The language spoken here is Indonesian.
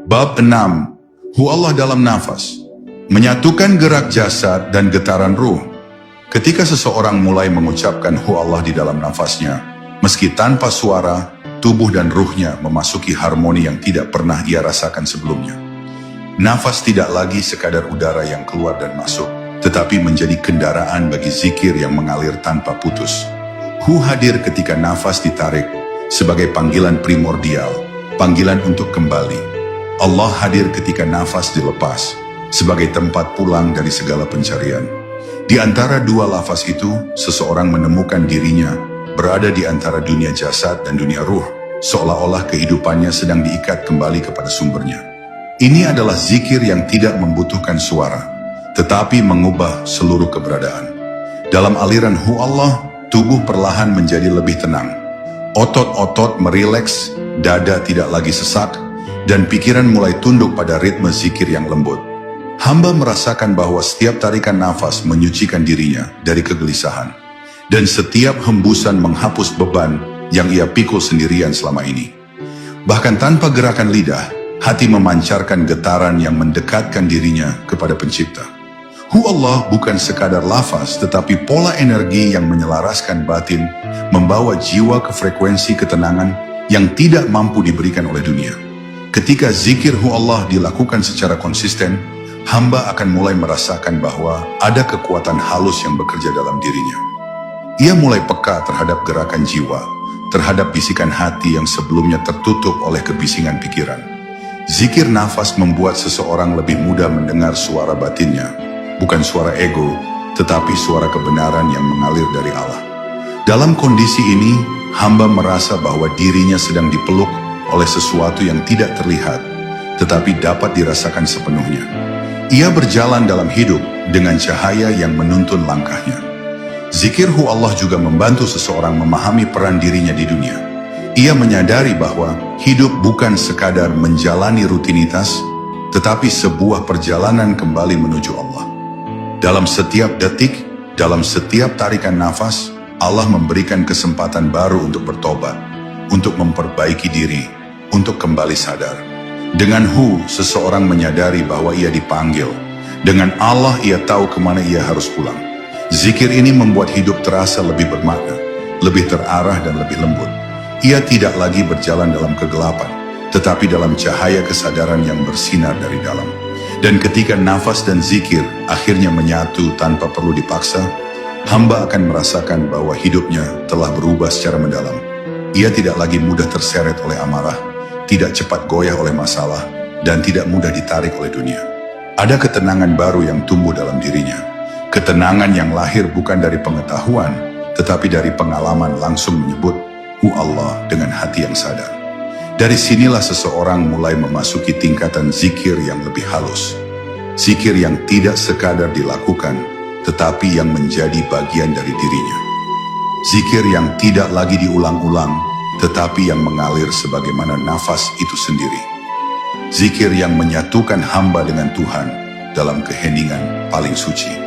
Bab 6. Hu Allah dalam nafas. Menyatukan gerak jasad dan getaran ruh. Ketika seseorang mulai mengucapkan Hu Allah di dalam nafasnya, meski tanpa suara, tubuh dan ruhnya memasuki harmoni yang tidak pernah ia rasakan sebelumnya. Nafas tidak lagi sekadar udara yang keluar dan masuk, tetapi menjadi kendaraan bagi zikir yang mengalir tanpa putus. Hu hadir ketika nafas ditarik, sebagai panggilan primordial, panggilan untuk kembali. Allah hadir ketika nafas dilepas, sebagai tempat pulang dari segala pencarian. Di antara dua lafaz itu, seseorang menemukan dirinya berada di antara dunia jasad dan dunia ruh, seolah-olah kehidupannya sedang diikat kembali kepada sumbernya. Ini adalah zikir yang tidak membutuhkan suara, tetapi mengubah seluruh keberadaan. Dalam aliran Hu Allah, tubuh perlahan menjadi lebih tenang. Otot-otot merileks, dada tidak lagi sesak, dan pikiran mulai tunduk pada ritme zikir yang lembut. Hamba merasakan bahwa setiap tarikan nafas menyucikan dirinya dari kegelisahan, dan setiap hembusan menghapus beban yang ia pikul sendirian selama ini. Bahkan tanpa gerakan lidah, hati memancarkan getaran yang mendekatkan dirinya kepada Pencipta. Hu Allah bukan sekadar lafaz, tetapi pola energi yang menyelaraskan batin, membawa jiwa ke frekuensi ketenangan yang tidak mampu diberikan oleh dunia. Ketika zikir Hu Allah dilakukan secara konsisten, hamba akan mulai merasakan bahwa ada kekuatan halus yang bekerja dalam dirinya. Ia mulai peka terhadap gerakan jiwa, terhadap bisikan hati yang sebelumnya tertutup oleh kebisingan pikiran. Zikir nafas membuat seseorang lebih mudah mendengar suara batinnya, bukan suara ego, tetapi suara kebenaran yang mengalir dari Allah. Dalam kondisi ini, hamba merasa bahwa dirinya sedang dipeluk oleh sesuatu yang tidak terlihat, tetapi dapat dirasakan sepenuhnya. Ia berjalan dalam hidup dengan cahaya yang menuntun langkahnya. Zikir Hu Allah juga membantu seseorang memahami peran dirinya di dunia. Ia menyadari bahwa hidup bukan sekadar menjalani rutinitas, tetapi sebuah perjalanan kembali menuju Allah. Dalam setiap detik, dalam setiap tarikan nafas, Allah memberikan kesempatan baru untuk bertobat, untuk memperbaiki diri, untuk kembali sadar. Dengan Hu, seseorang menyadari bahwa ia dipanggil. Dengan Allah, ia tahu kemana ia harus pulang. Zikir ini membuat hidup terasa lebih bermakna, lebih terarah dan lebih lembut. Ia tidak lagi berjalan dalam kegelapan, tetapi dalam cahaya kesadaran yang bersinar dari dalam. Dan ketika nafas dan zikir akhirnya menyatu tanpa perlu dipaksa, hamba akan merasakan bahwa hidupnya telah berubah secara mendalam. Ia tidak lagi mudah terseret oleh amarah, tidak cepat goyah oleh masalah, dan tidak mudah ditarik oleh dunia. Ada ketenangan baru yang tumbuh dalam dirinya. Ketenangan yang lahir bukan dari pengetahuan, tetapi dari pengalaman langsung menyebut Hu Allah dengan hati yang sadar. Dari sinilah seseorang mulai memasuki tingkatan zikir yang lebih halus. Zikir yang tidak sekadar dilakukan, tetapi yang menjadi bagian dari dirinya. Zikir yang tidak lagi diulang-ulang, tetapi yang mengalir sebagaimana nafas itu sendiri. Zikir yang menyatukan hamba dengan Tuhan dalam keheningan paling suci.